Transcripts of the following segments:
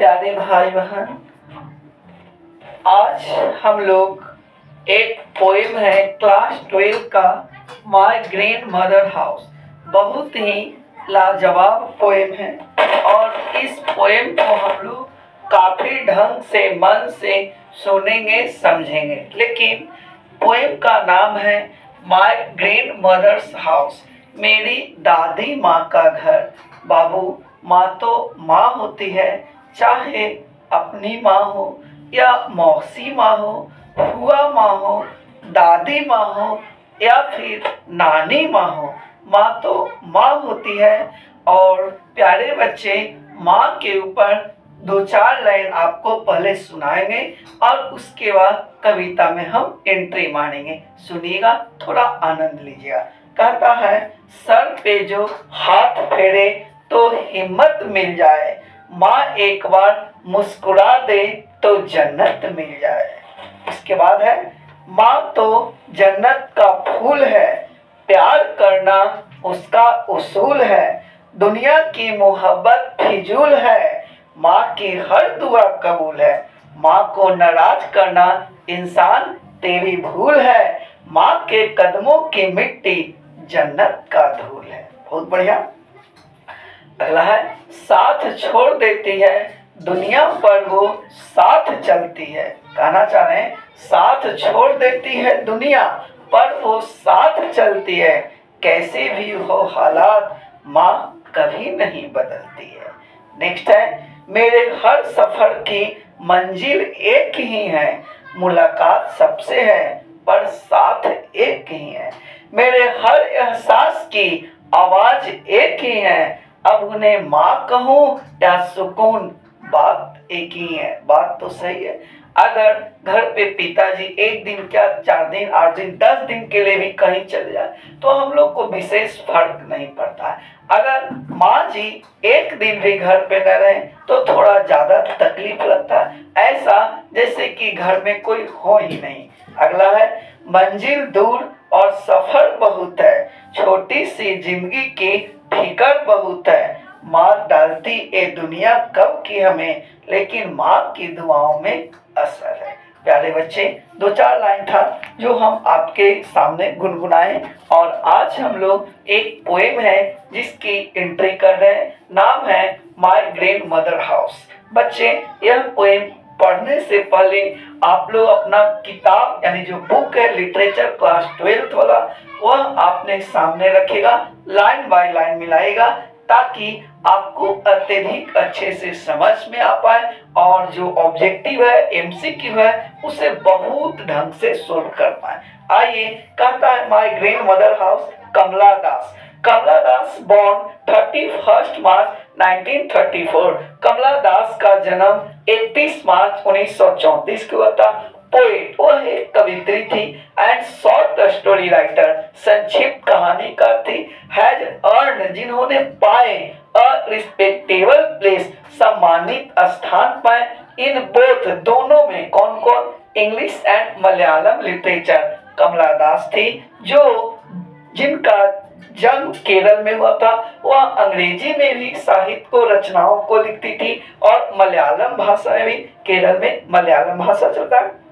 प्यारे भाई बहन, आज हम लोग एक पोएम है क्लास 12 का माय ग्रैंड मदर हाउस। बहुत ही लाजवाब पोएम है और इस पोएम को हम लोग काफ़ी ढंग से मन से सुनेंगे समझेंगे। लेकिन पोएम का नाम है माय ग्रैंड मदर्स हाउस, मेरी दादी माँ का घर। बाबू, माँ तो माँ होती है, चाहे अपनी माँ हो या मौसी माँ हो, बुआ माँ हो, दादी माँ हो या फिर नानी माँ हो, माँ तो माँ होती है। और प्यारे बच्चे, माँ के ऊपर दो चार लाइन आपको पहले सुनाएंगे और उसके बाद कविता में हम एंट्री मारेंगे। सुनिएगा, थोड़ा आनंद लीजिएगा। कहता है, सर पे जो हाथ फेरे तो हिम्मत मिल जाए, माँ एक बार मुस्कुरा दे तो जन्नत मिल जाए। इसके बाद है, माँ तो जन्नत का फूल है, प्यार करना उसका उसूल है, दुनिया की मोहब्बत फिजूल है, माँ की हर दुआ कबूल है, माँ को नाराज करना इंसान तेरी भूल है, माँ के कदमों की मिट्टी जन्नत का धूल है। बहुत बढ़िया। अगला है, साथ छोड़ देती है दुनिया पर वो साथ चलती है। कहना चाह रहे हैं, साथ छोड़ देती है दुनिया पर वो साथ चलती है, कैसे भी हो हालात माँ कभी नहीं बदलती है। नेक्स्ट है, मेरे हर सफर की मंजिल एक ही है, मुलाकात सबसे है पर साथ एक ही है, मेरे हर एहसास की आवाज एक ही है, अब उन्हें माँ कहूँ या सुकून बात एक ही है। बात तो सही है। अगर घर पे पिताजी एक दिन क्या 4 दिन 8 दिन 10 दिन के लिए भी कहीं चले जाए तो हम लोग को विशेष फर्क नहीं पड़ता है। अगर माँ जी एक दिन भी घर पे न रहे तो थोड़ा ज्यादा तकलीफ लगता है, ऐसा जैसे कि घर में कोई हो ही नहीं। अगला है, मंजिल दूर और सफर बहुत है, छोटी सी जिंदगी की फिकर बहुत है, मार डालती ये दुनिया कब की हमें, लेकिन माँ की दुआओं में असर है। प्यारे बच्चे, दो चार लाइन था जो हम आपके सामने गुनगुनाए और आज हम लोग एक पोएम है जिसकी एंट्री कर रहे हैं। नाम है माय ग्रैंड मदर हाउस। बच्चे, यह पोएम पढ़ने से पहले आप लोग अपना किताब यानी जो बुक है लिटरेचर क्लास 12 वाला वह आपने सामने रखेगा, लाइन बाय लाइन मिलाएगा ताकि आपको अत्यधिक अच्छे से समझ में आ पाए और जो ऑब्जेक्टिव है एमसीक्यू है उसे बहुत ढंग से सोल्व कर पाए। आइए, कहता है my grandmother house. Kamala Das. Kamala Das born 31 March 1934। Kamala Das का जन्म 31 मार्च 1934 को हुआ था। पोएट, वह एक कवित्री थी एंड शॉर्ट स्टोरी राइटर, संक्षिप्त कहानीकार थी। हैज अर्न, जिन्होंने पाए अ रिस्पेक्टेबल प्लेस, सम्मानित स्थान पाए इन बोथ, दोनों में। कौन कौन? English and Malayalam literature. Kamala Das थी जो जिनका जन्म केरल में हुआ था, वह अंग्रेजी में भी साहित्य को रचनाओं को लिखती थी और मलयालम भाषा में भी, केरल में मलयालम भाषा चलता है।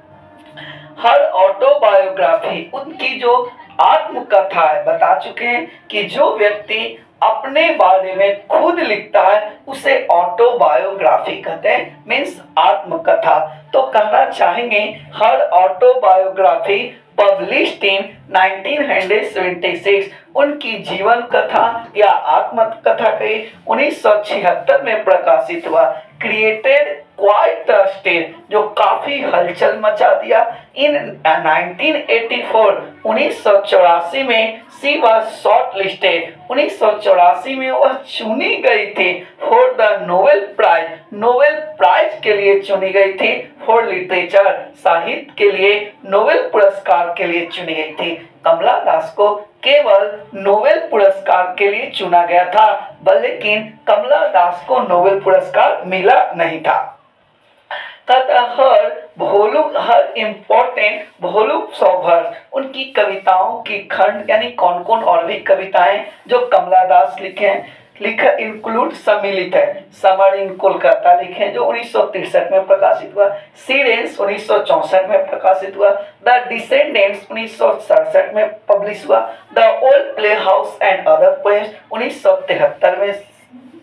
हर ऑटोबायोग्राफी, उनकी जो आत्मकथा है, बता चुके हैं कि जो व्यक्ति अपने बारे में खुद लिखता है उसे ऑटोबायोग्राफी कहते हैं, मीन्स आत्मकथा। तो कहना चाहेंगे हर ऑटोबायोग्राफी पब्लिश्ड इन 1976, उनकी जीवन कथा या आत्मकथा कही 1976 में प्रकाशित हुआ। क्रिएटेड क्वाइट द स्टेज, जो काफी हलचल मचा दिया। इन 1984, 1984 में सी वाज शॉर्ट लिस्टेड, 1984 में वह चुनी गई थी for the Nobel prize, Nobel prize के लिए चुनी गई थी। फॉर लिटरेचर, साहित्य के लिए नोबेल पुरस्कार के लिए चुनी गई थी। कमला दास को केवल नोबेल पुरस्कार के लिए चुना गया था, लेकिन कमला दास को नोबेल पुरस्कार मिला नहीं था। हर इम्पोर्टेंट वॉल्यूम्स ऑफ हर, उनकी कविताओं की खंड यानी कौन कौन और भी कविताएं जो कमला दास लिखे हैं, लिखा इंक्लूड सम्मिलित है। समर इन कोलकाता लिखे जो 1963 में प्रकाशित हुआ। सीडेंस 1964 में प्रकाशित हुआ। द डिसेंडेंट्स 1967 में पब्लिश हुआ। The old play house and other poems 1973 में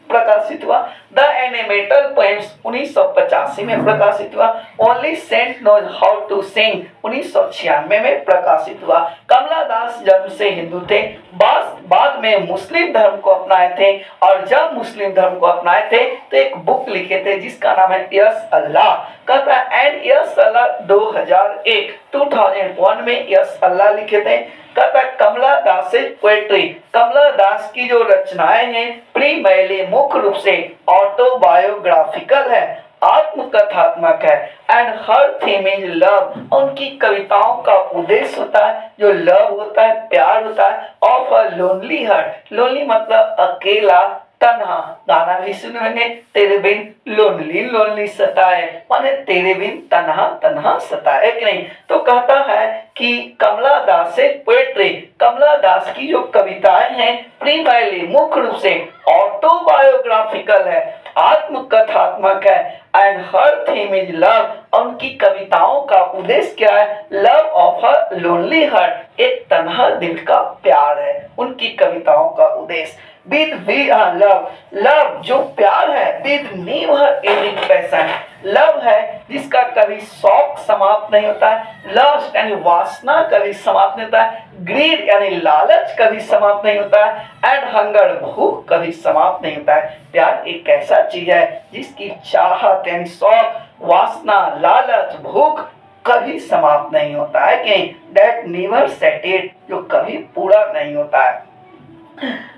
प्रकाशित हुआ। द एनिमेटल पोएम्स 1985 में प्रकाशित हुआ। Only saint knows how to sing 1996 में प्रकाशित हुआ। कमला दास जन्म से हिंदू थे, बाद में मुस्लिम धर्म को अपनाए थे, और जब मुस्लिम धर्म को अपनाए थे तो एक बुक लिखे थे जिसका नाम है यस अल्लाह। कहता है एंड यस अल्लाह 2001 में यस अल्लाह लिखे थे। कहता है कमला दास से पोएट्री, कमला दास की जो रचनाएं हैं प्रीमैली मुख्य रूप से ऑटोबायोग्राफिकल है, आत्मकथात्मक है। And her theme is love, उनकी कविताओं का उद्देश्य होता है जो लव होता है, प्यार होता है। Of a lonely heart, lonely मतलब अकेला, तन्हा। गाना भी सुनेंगे तेरे बिन लोनली लोनली सताए, माने तेरे बिन तन्हा तन्हा सताए कि नहीं। तो कहता है कि कमला दास से पोएट्री, कमला दास की जो कविताएं हैं प्रीमैली मुख्य रूप से ऑटोबायोग्राफिकल है, आत्मकथात्मक है। And her theme is love, उनकी कविताओं का उद्देश्य क्या है? Love of a lonely heart, एक तन्हा दिल का प्यार है उनकी कविताओं का उद्देश्य। विद लव, लव जो प्यार है, with never ending passion, love है जिसका कभी शौक समाप्त नहीं होता है, लस्ट यानी वासना कभी समाप्त नहीं होता है, ग्रीड यानी लालच कभी समाप्त नहीं होता है, एंड हंगर भूख कभी समाप्त नहीं होता है। प्यार एक ऐसा चीज है जिसकी चाहत यानी शौक, वासना, लालच, भूख कभी समाप्त नहीं होता है कि दैट नेवर सेटेड, जो कभी पूरा नहीं होता है।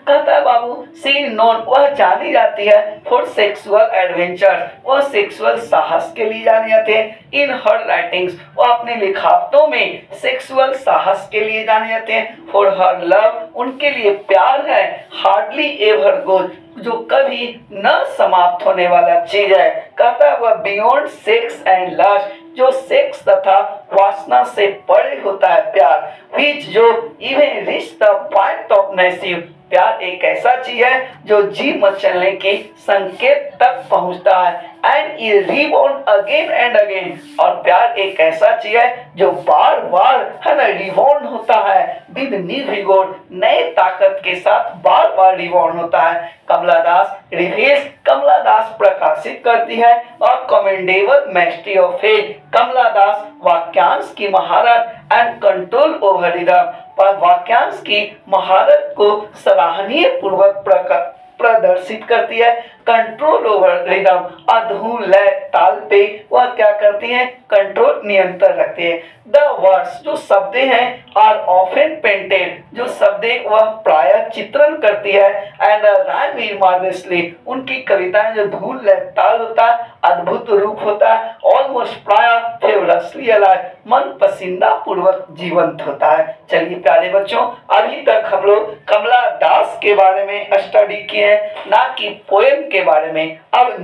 कहता है बाबू सी नोन, वह जानी जाती है फॉर सेक्सुअल एडवेंचर, वह सेक्सुअल साहस के लिए जाने जाते हैं। इन हर राइटिंग्स, वह अपने लिखावटों में सेक्सुअल साहस के लिए जाने जाते हैं। फॉर हर लव, उनके लिए प्यार है, हार्डली एवर गोज, जो कभी न समाप्त होने वाला चीज है। कहता है वह बियॉन्ड सेक्स एंड लस्ट, जो सेक्स तथा वासना से परे होता है प्यार। विच जो even reach the point of नेसिव, प्यार एक ऐसा चीज है जो जी मचलने के संकेत तक पहुंचता है। एंड ये रिबॉर्न अगेन एंड अगेन, और प्यार एक ऐसा चीज है जो बार बार है ना रिबॉर्न होता है विद न्यू विगोर, नए ताकत के साथ बार बार रिबॉर्न होता है। कमला दास रिव्यूज, कमला दास प्रकाशित करती है और कमेंडेबल मैस्ट्री ऑफ फेथ, कमला दास वाक्यांश की महारत एंड कंट्रोल ओवर रिदम, पर वाक्यांश की महारत को सराहनीय पूर्वक प्रदर्शित करती है। कंट्रोल ओवर रिदम, अधून लय ताल पे वह क्या करती हैं? कंट्रोल नियंत्रण रखती है। द वर्ड्स, जो शब्द हैं, आर ऑफन पेंटेड, जो शब्द वह प्रायः चित्रण करती है। एंड राइम इज मार्वेलसली, उनकी कविताएं जो धूल लय ताल होता है, अद्भुत रूप होता है, ऑलमोस्ट प्रायः फेवरसली अलाइव, मन पसंदा पूर्वक जीवंत होता है। चलिए प्यारे बच्चों, अभी तक हम लोग कमला दास के बारे में स्टडी किए हैं, ना कि पोएम के बारे में। अब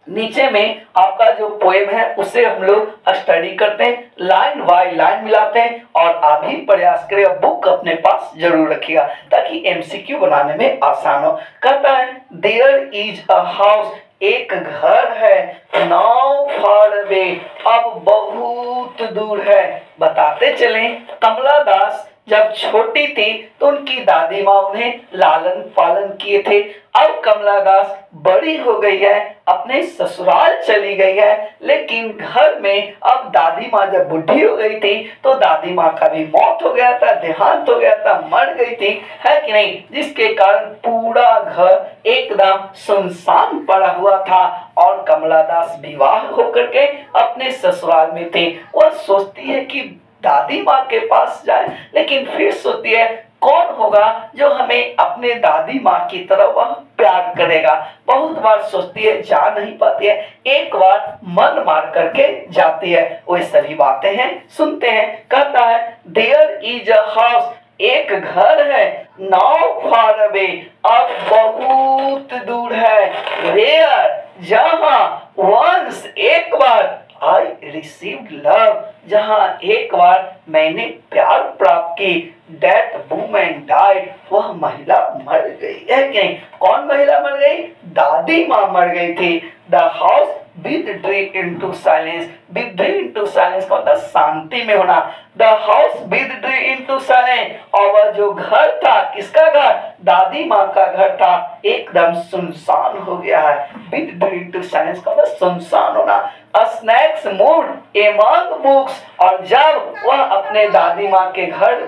नीचे में आपका जो पोएम है उसे हम लोग स्टडी करते हैं, लाइन बाय लाइन मिलाते हैं, और आप भी प्रयास करें, बुक अपने पास जरूर रखिएगा ताकि एमसीक्यू बनाने में आसान हो। कहता है देयर इज अ हाउस, एक घर है, नाउ फार अवे, अब बहुत दूर है। बताते चलें कमला दास जब छोटी थी तो उनकी दादी माँ उन्हें लालन पालन किए थे। अब कमला दास बड़ी हो गई है, अपने ससुराल चली गई है, लेकिन घर में अब दादी माँ जब बुढ़ी हो गई थी तो दादी माँ का भी मौत हो गया था, देहांत हो गया था, मर गई थी, है कि नहीं, जिसके कारण पूरा घर एकदम सुनसान पड़ा हुआ था। और कमला दास विवाह होकर के अपने ससुराल में थी। वह सोचती है कि दादी माँ के पास जाए, लेकिन फिर सोचती है कौन होगा जो हमें अपने दादी माँ की तरह वह प्यार करेगा। बहुत बार सोचती है, जा नहीं पाती है, एक बार मन मार करके जाती है। वो सभी बातें हैं, सुनते हैं। कहता है देयर इज अ हाउस, एक घर है, नाउ फार अवे, अब बहुत दूर है, वेयर, जहां, वंस, एक बार, आई रिसीव्ड लव, जहां एक बार मैंने प्यार प्राप्त की, दैट वुमन डाइड, वह महिला मर गई है कि नहीं? कौन महिला मर गई? दादी माँ मर गई थी। The house withdrew into silence, withdrew into silence का मतलब शांति में होना। The house withdrew into silence, और वह जो घर था, किसका घर? दादी माँ का घर था, एकदम सुनसान हो गया है। withdrew into silence का मतलब सुनसान होना। A snacks moved among books, और जब वह अपने दादी माँ के घर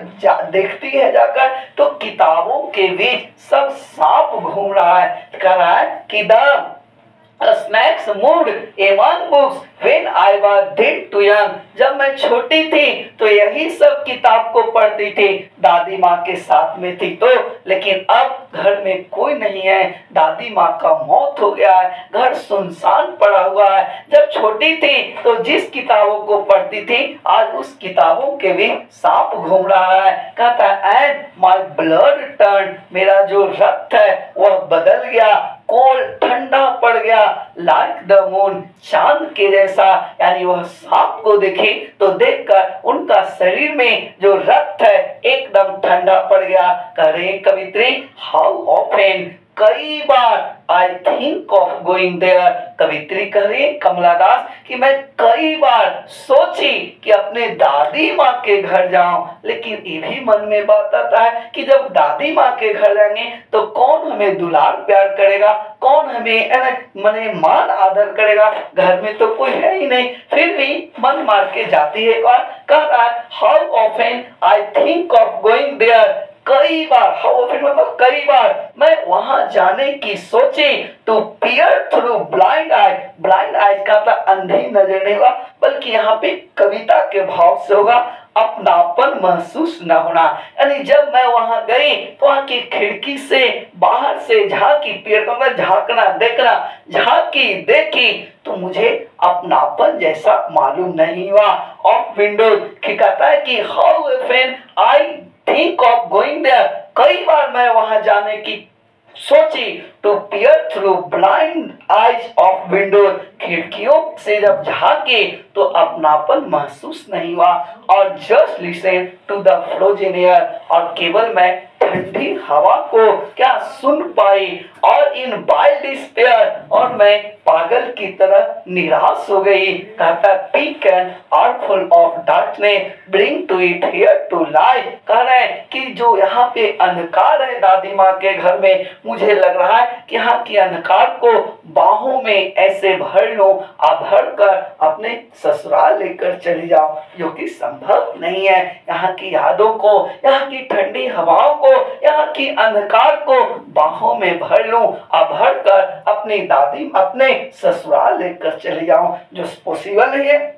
देखती है जाकर, तो किताबों के बीच सब सांप घूम रहा है। कह रहा है कि snacks moved among books when I was then too young, जब मैं छोटी थी तो यही सब किताब को पढ़ती थी, दादी माँ के साथ में थी तो। लेकिन अब घर में कोई नहीं है, दादी माँ का मौत हो गया है, घर सुनसान पड़ा हुआ है। जब छोटी थी तो जिस किताबों को पढ़ती थी, आज उस किताबों के भी सांप घूम रहा है। कहता है एंड माय ब्लड टर्न, मेरा जो रक्त है वह बदल गया, कोल्ड ठंडा पड़ गया, लाइक द मून, चांद के जैसा। यानी वह सांप को देखे तो देखकर उनका शरीर में जो रक्त है एकदम ठंडा पड़ गया। कह रहे कवित्री, हाउ ऑफन, कई बार I think of going there. कवित्री कह रही कमला दास कि मैं कई बार सोची कि अपने दादी माँ के घर जाऊं, लेकिन ये भी मन में बात आता है कि जब दादी माँ के घर जाएंगे तो कौन हमें दुलार प्यार करेगा, कौन हमें मने मान आदर करेगा, घर में तो कोई है ही नहीं। फिर भी मन मार के जाती है। और कह रहा है how often I think of going there, कई बार, हाउ ऑफन मतलब कई बार मैं वहां जाने की सोची। To peer through blind eye, blind eye का था अंधी नजर नहीं होगा, बल्कि यहाँ पे कविता के भाव से होगा अपनापन महसूस न होना। यानी जब मैं वहां गई तो वहां की खिड़की से बाहर से झांकी, पेड़ का मतलब झांकना देखना, झांकी देखी तो मुझे अपनापन जैसा मालूम नहीं हुआ। ऑफ विंडो कहता है कि how often I think of going there, कई बार मैं वहां जाने की सोची। To peer through blind eyes of window, खिड़कियों से जब झांके तो अपनापन महसूस नहीं हुआ। और just listen to the frozen air, और केवल मैं ठंडी हवा को क्या सुन पाई। और इन वाइल्ड डिस्पेयर, और मैं पागल की तरह निराश हो गई। कहता pick an armful of darkness bring to it here to lie. कह रहे हैं कि जो यहाँ पे अंधकार है दादी माँ के घर में, मुझे लग रहा है कि यहाँ की अंधकार को बाहों में ऐसे भर लो, भर कर अपने ससुराल लेकर चली जाओ, जो कि संभव नहीं है। यहाँ की यादों को, यहाँ की ठंडी हवाओं को, यहाँ की अंधकार को बाहों में भर लूं, भर कर अपनी दादी अपने ससुराल लेकर चले जाऊं, जो पॉसिबल नहीं है।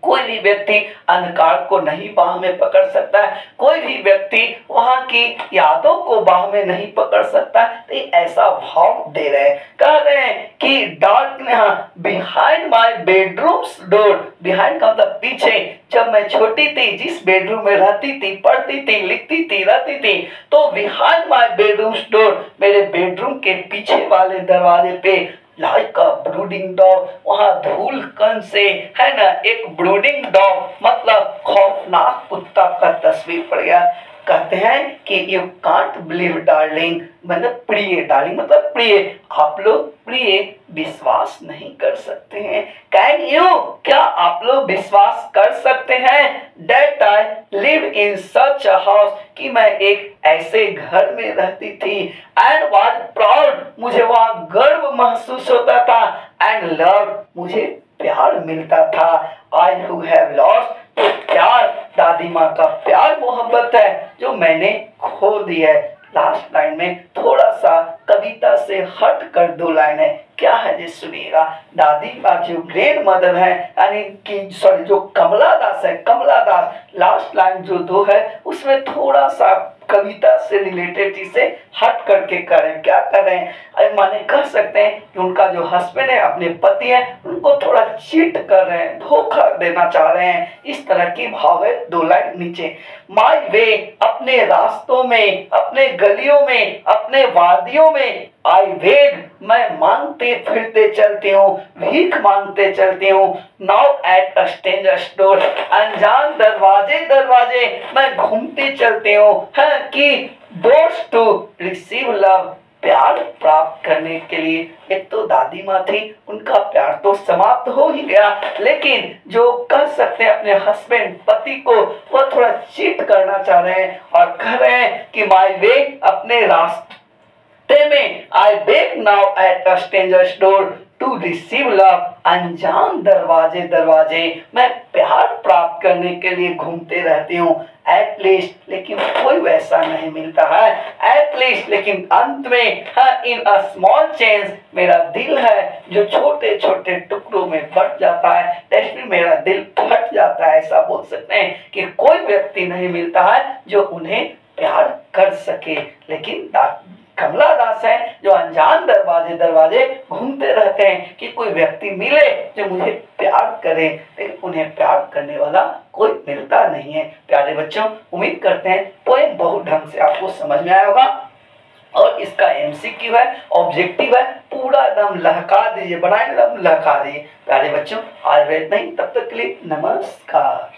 कोई भी व्यक्ति अंधकार को नहीं बाह में पकड़ सकता है, कोई भी व्यक्ति वहां की यादों को बाह में नहीं पकड़ सकता है। तो ऐसा भाव दे रहे हैं, कह रहे हैं कि dark behind my bedrooms door, behind का मतलब पीछे। जब मैं छोटी थी, जिस बेडरूम में रहती थी, पढ़ती थी, लिखती थी, रहती थी, तो बिहाइंड माय बेडरूम्स डोर, मेरे बेडरूम के पीछे वाले दरवाजे पे लाइक अ ब्रूडिंग डॉग, वहां धूल कण से है ना एक ब्रूडिंग डॉग मतलब खौफनाक कुत्ता का तस्वीर पड़ गया। कहते हैं कि यू कांट बिलीव डार्लिंग, मतलब प्रिय, डार्लिंग मतलब प्रिय, आप लोग प्रिय विश्वास नहीं कर सकते हैं। कैन यू, क्या आप लोग विश्वास कर सकते हैं that I live in such a house, कि मैं एक ऐसे घर में रहती थी। एंड वाज प्राउड, मुझे वहां गर्व महसूस होता था। एंड लव, मुझे प्यार मिलता था। आई हु हैव लॉस्ट, तो प्यार, दादी माँ का प्यार मोहब्बत है जो मैंने खो दिया है। लास्ट लाइन में थोड़ा सा कविता से हट कर दो लाइन है, क्या है जी सुनिएगा। दादी माँ जो ग्रैंड मदर है, यानी कि सॉरी जो कमला दास है, कमला दास, लास्ट लाइन जो दो है उसमें थोड़ा सा कविता से रिलेटेड चीज से हट करके कर रहे हैं। क्या कर रहे हैं? अरे माने कह सकते हैं कि उनका जो हस्बैंड है, अपने पति है, उनको थोड़ा चीट कर रहे हैं, धोखा देना चाह रहे हैं। इस तरह की भाव है। 2 लाइन नीचे, माई वे, अपने रास्तों में, अपने गलियों में, अपने वादियों में, आई वेग, मैं मांगते फिरते चलती हूँ, भीख मांगते चलती हूँ। Now at a stranger's door, अनजान दरवाजे दरवाजे मैं घूमती चलती हूँ, है कि डोर्स टू रिसीव लव, प्यार प्राप्त करने के लिए। एक तो दादी माँ थी, उनका प्यार तो समाप्त हो ही गया, लेकिन जो कह सकते हैं अपने हस्बैंड, पति को, वह थोड़ा चीट करना चाह रहे हैं और कह रहे हैं कि माई वे, अपने रास्ते में, I beg now at a stranger's door to receive love, अनजान दरवाजे दरवाजे मैं प्यार प्राप्त करने के लिए घूमते रहती हूँ। एट लीस्ट, लेकिन कोई वैसा नहीं मिलता है। एट लीस्ट, लेकिन अंत में, इन अ स्मॉल चेंज, मेरा दिल है जो छोटे छोटे टुकड़ों में बट जाता है, टेस्ट मेरा दिल फट जाता है। ऐसा बोल सकते हैं कि कोई व्यक्ति नहीं मिलता है जो उन्हें प्यार कर सके। लेकिन कमला दास है जो अनजान दरवाजे दरवाजे घूमते रहते हैं कि कोई व्यक्ति मिले जो मुझे प्यार करे, लेकिन उन्हें प्यार करने वाला कोई मिलता नहीं है। प्यारे बच्चों, उम्मीद करते हैं पोएम बहुत ढंग से आपको समझ में आया होगा और इसका एमसीक्यू है, ऑब्जेक्टिव है, पूरा एकदम लहका दीजिए, बनाए एकदम लहका दीजिए। प्यारे बच्चों, आज इतना ही, तब तक के लिए नमस्कार।